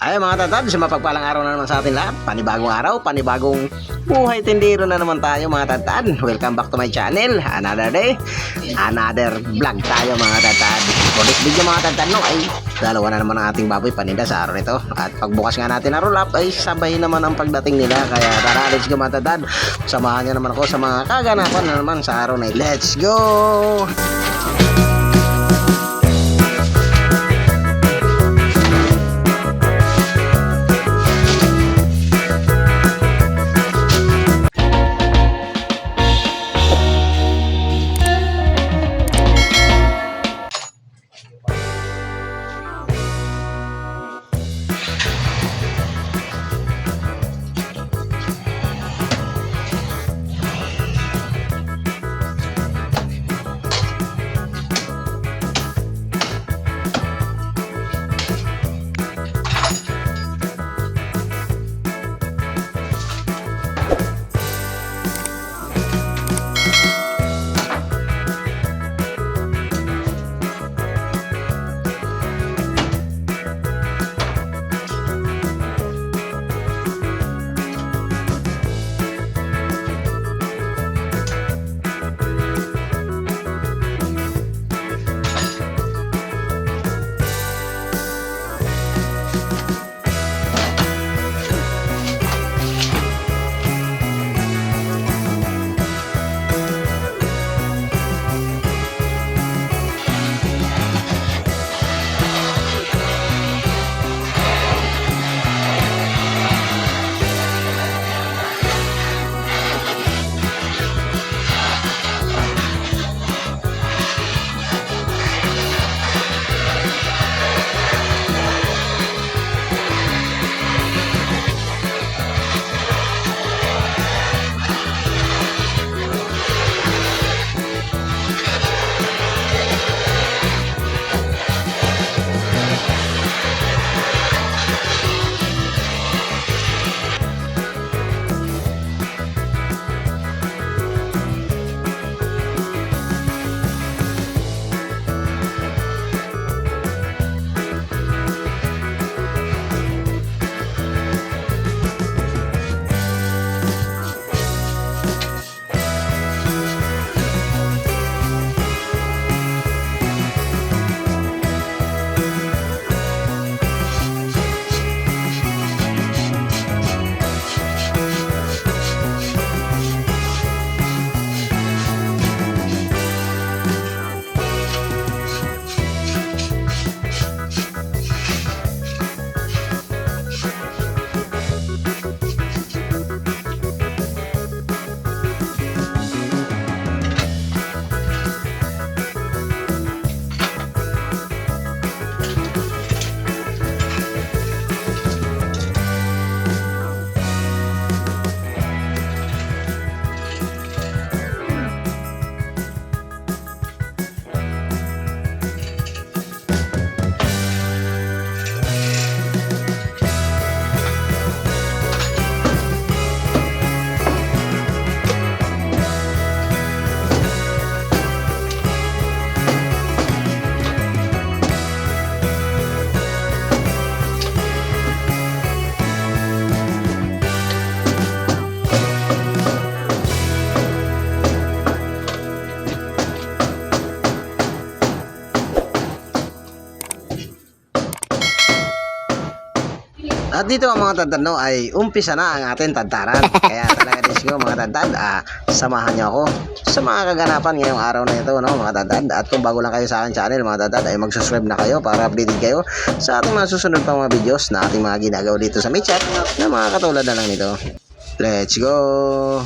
Ay mga tatad, sa mapagpalang araw na naman sa atin lahat. Panibagong araw, panibagong buhay tindero na naman tayo mga tatad. Welcome back to my channel. Another day, another vlog tayo mga tatad. For this video mga tatad, no, ay dalawa na naman ang ating baboy paninda sa araw nito. At pagbukas nga natin na roll up ay sabay naman ang pagdating nila. Kaya tara, let's go mga tatad. Samahan niyo naman ako sa mga kaganapan na naman sa araw na ito. Let's go! At dito ang mga tantad, no, ay umpisa na ang ating tantaran. Kaya talaga let's go mga tantad, samahan niyo ako sa mga kaganapan ngayong araw na ito, no, mga tantad. At kung bago lang kayo sa aking channel mga tantad, ay mag-subscribe na kayo para updated kayo sa ating mga susunod pang mga videos na ating mga ginagawa dito sa Michat na mga katulad na lang nito. Let's go!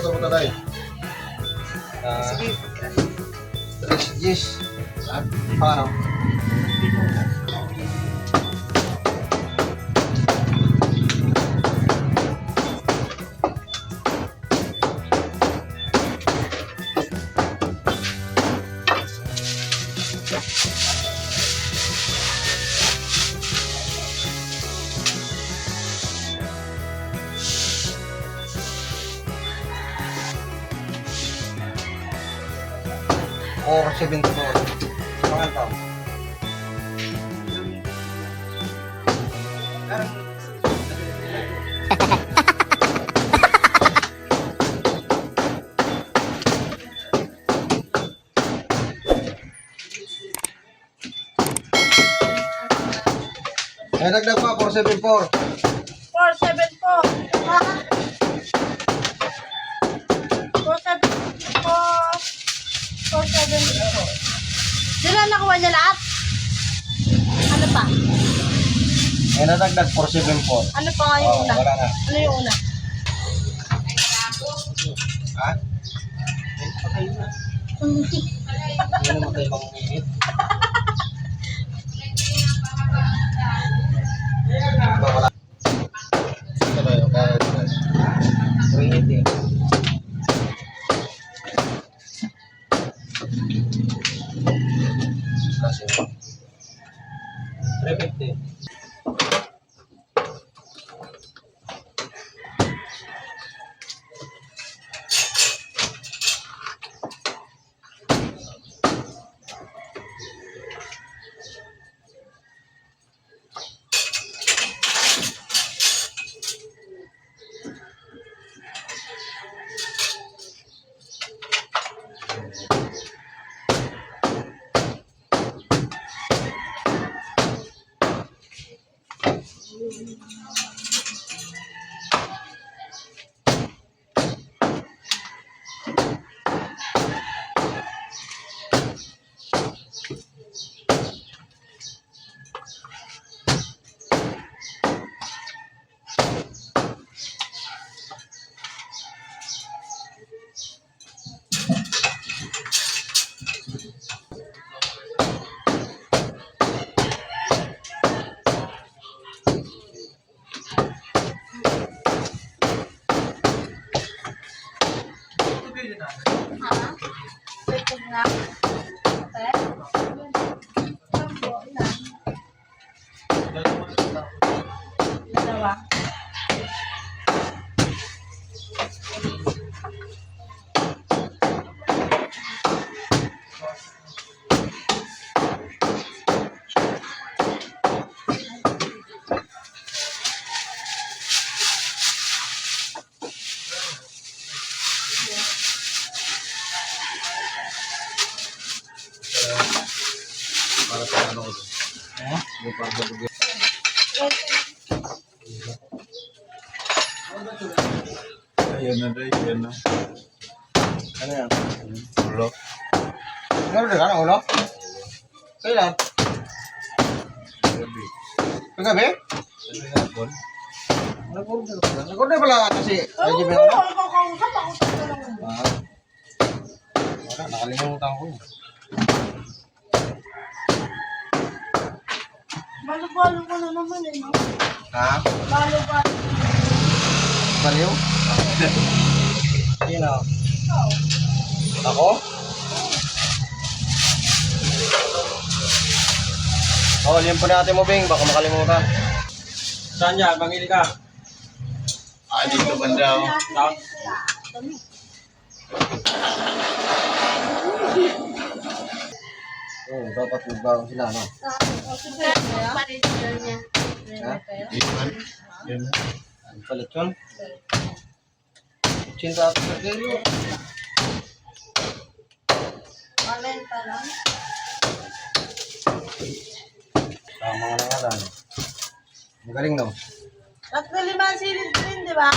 buta-buta tayo. Sige. 3 Gs. Paano? Or 74. Mga tao. Ay, dagdag pa, 474. 474. 474. Sila nakuha niya lahat? Ano pa? Ay, nadagdag 474. Ano pa nga yung una? Wala na. Ano yung una? Ha? Patay na. Hindi na matay bang ulit. Wala. Ito tayo, kaya ito tayo. 380. Kasi 350. Ito nga. Dalawa. Para sa ano ko. Yung pagbabago. Ayan na rin, yan na. Ano yan? Ulo. Ano na ka? Ulo? Kailan? Gabi. Paggabi? Ano yung hapon? Nagod na pala kasi. Oo, Medyo may oo, ano? ikaw kausap ako sa lang. Wala, nakalimutan ko. Balo-balo ko na naman eh, no? Ha? Balo-balo. Baliw? Sino? Ikaw. Ako? Oh, limpo natin mo, Bing. Baka makalimutan. Saan yan? Mangili ka? Ah, dito banda. Down? Dami. Oo, dapat magbago sila, no? Parisan niya. Ha? Dito man. Yan na. Ang palit yun? Cinta ako sa kayo. Malenta lang. Tama nga lang alam. Ang galing, no? 3-5 silid din, di ba?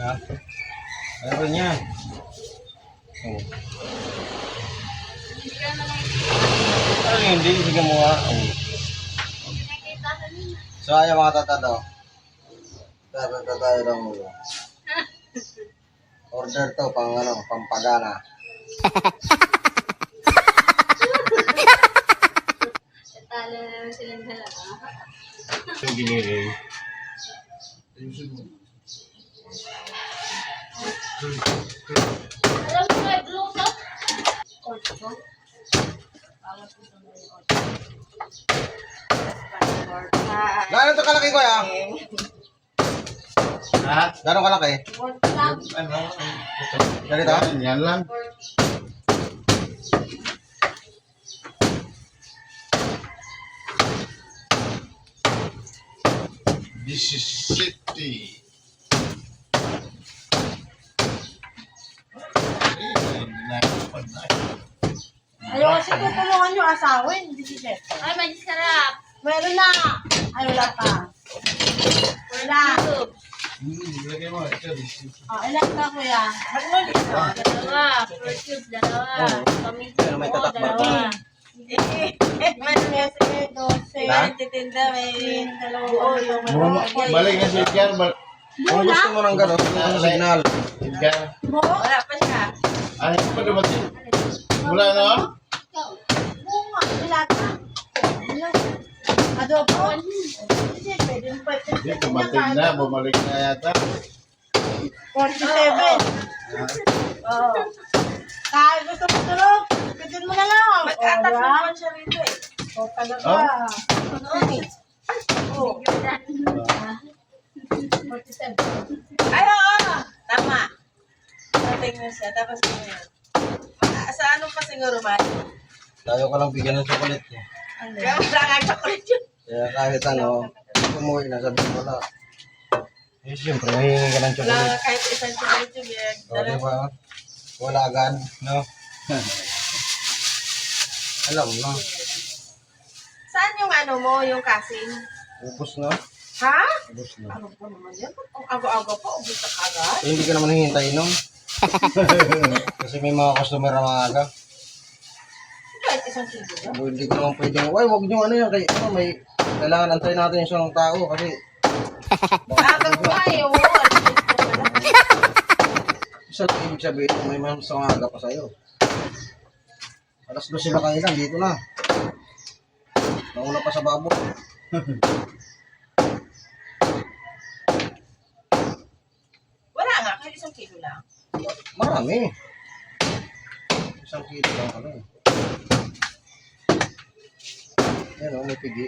Ha? Ano rin yan? Oo. Ano yun? Hindi, sige mo nga. Oo. So, ayan mga tatado. Ito Magkakata tayo ng ulo. Order to, pampagana. Talo na naman silang dalawa. Yung giniling. Alam mo may blue top? Ocho. Alam ko ito na yung ocho. Gano'n to kalaki ko ya? Ha? Gano'n kalaki? Ano? Ganito? Yan lang. This is city. Ayaw kasi tutulungan yung asawa, hindi si Seth. Ay, may sarap. Meron na. Ay, wala pa. Wala. YouTube. Lagay mo. Ito. Ilan ka kuya? Magmuli ka. Dalawa. Fruit cube, dalawa. Paminto Pero may ko, tatak ba? dalawa. May mese, 12. Ha? Titinda, may dalawang buo yung Balik nga si Edgar. Kung gusto mo ng gano'n, ano signal? Edgar. buo? Wala pa siya. Ay, pa dumating. Wala na? Buo nga, wala ka. Adobo? Hindi, pwede mo pa. Hindi, kumating na. Bumalik na yata. 47. Oo. Kahit gusto mo tulog, pwede mo na lang. Mag-atak naman siya rito eh. O talaga. Oo. 47. Ay, oo. Tama. Dating na siya. Tapos yun. Sa ano pa siguro, man? Tayo ka lang bigyan ng chocolate eh. Kaya wala nga chocolate yun. Kaya kahit ano, umuwi na sabi mo wala. Eh, siyempre, mahihingi ka ng Wala chocolate. nga kahit isang chocolate yun. O, di ba? Wala agad, no? Alam mo, Saan yung ano mo, yung casing? ubos na. Ha? Ubos na. Ano ba naman yan? Ang aga-aga pa, ubus na kagad. Eh, hindi ka naman hihintay nun. Kasi may mga customer na mga aga. Kahit isang kilo na. Hindi ko naman pwedeng, wag nyo ano yan, kay, ano, may, kailangan antayin natin yung isang tao kasi, Aga pa eh, oo. isa lang ibig sabihin, may mas aga pa sa'yo. Alas 12 na kanila, dito na. Nauna pa sa babo. Wala nga, kahit isang kilo lang. Marami. Isang kilo lang ano eh. Yan o, may pigi.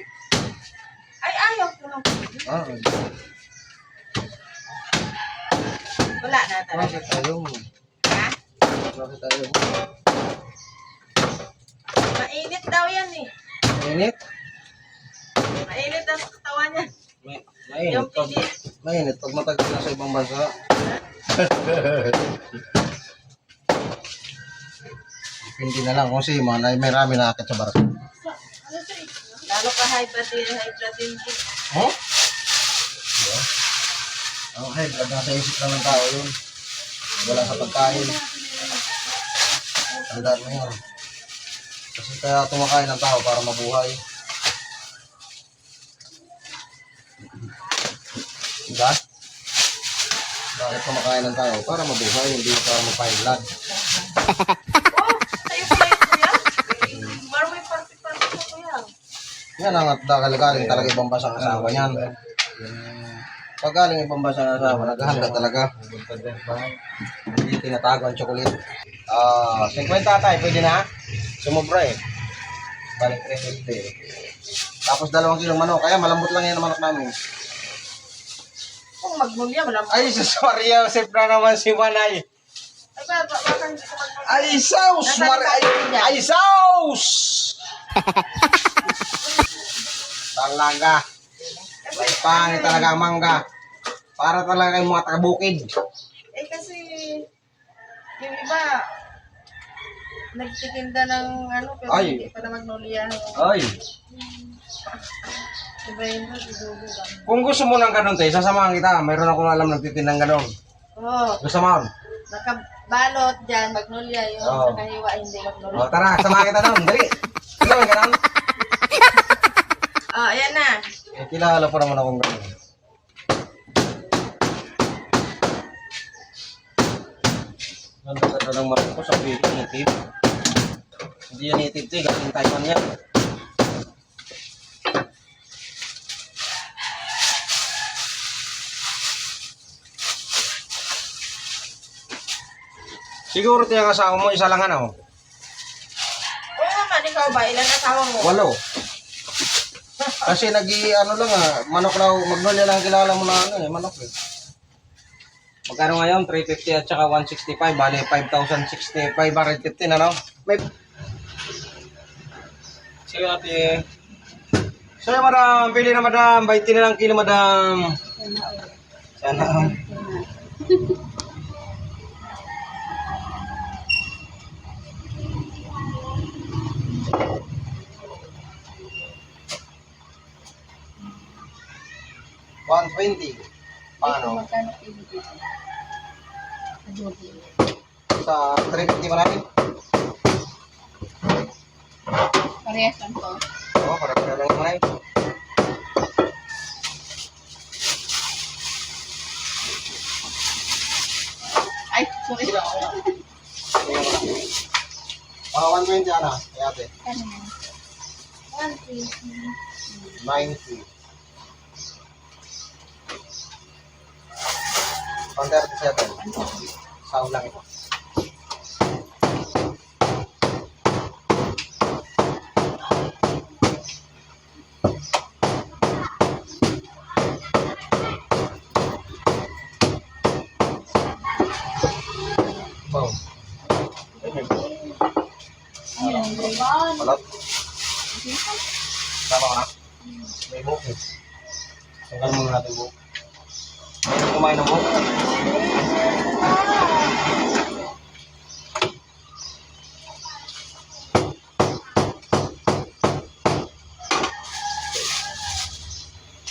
Ay, ayaw ko lang. Ah, Wala na talaga. bakit ayaw mo? Ha? Bakit ayaw mo? Mainit daw yan eh. Mainit? Mainit daw sa katawan niya. Mainit. Yung Pag, pigi. mainit. Pag matagal na sa ibang bansa. Depende na lang kung si man ay may rami na akit sa barko. Lalo ka high blood din. Oh? Yeah. Okay, blood nasa isip lang ng tao yun. Wala sa pagkain. Tandaan mo yun. Kasi kaya tumakain ng tao para mabuhay. Diba? Bakit kumakain ng tao? Para mabuhay, hindi para mapahilad. Oh, sa'yo pala ito yan? Marami party-party ko kuya. Yan ang galing talaga ibang bansa ang asawa niyan. Pag galing ibang bansa ang asawa, naghahanda talaga. Hindi tinatago ang chocolate. 50 tatay, pwede na? Sumobra eh. Balik 350. Tapos 2 kilong manok. Kaya malambot lang yan ang manok namin. Kung magmulya, wala mo. Ay, sorry, Joseph na naman si Manay. Ay, baka hindi ko magmulya. Ay, saus! Nasaan tayo dyan? Ay, saus! Talaga. May pangit talaga ang mangga. Para talaga yung mga taga-bukid. Eh kasi, yung iba, nagtitinda ng ano, pero Ay. hindi pa na magmulya. Ay, Iba yun na, sinugo lang. kung gusto mo ng ganun, te, sasamahan kita. Mayroon akong alam nagtitindang ganun. Oo, Gusto mo? nakabalot dyan, magmulya. Yung Oo. nakahiwa, hindi magmulya. O, tara, samahan kita doon. Dali. Ikaw, may ganun? Oh, ayan na. Eh, kilala pa naman akong ganun. Para ng Marcos sa native. Hindi yan native to eh. Galing Taiwan yan. Siguro ito yung asawa mo, isa lang ano? Oo naman, ikaw ba? Ilan asawa mo? 8. Kasi ano lang manok na, Magnolia lang kilala mo na manok eh. Magkano ngayon? 350 at saka 165, bali 5,065, 515 ano? May... Sige ate. Sa'yo madam, pili na madam, 20 na lang kilo madam. Sana. $120. Paano? Sa 350 marami? Parehas lang po. Oo, para lang marami. Ay, sorry. 120 ano? Ay ate. Ano yan? 90. 137. Sound lang ito. Wow. Balot. Tama ka na? May buhok eh. Tanggal muna natin buhok. May kumain ng buhok.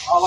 Oh,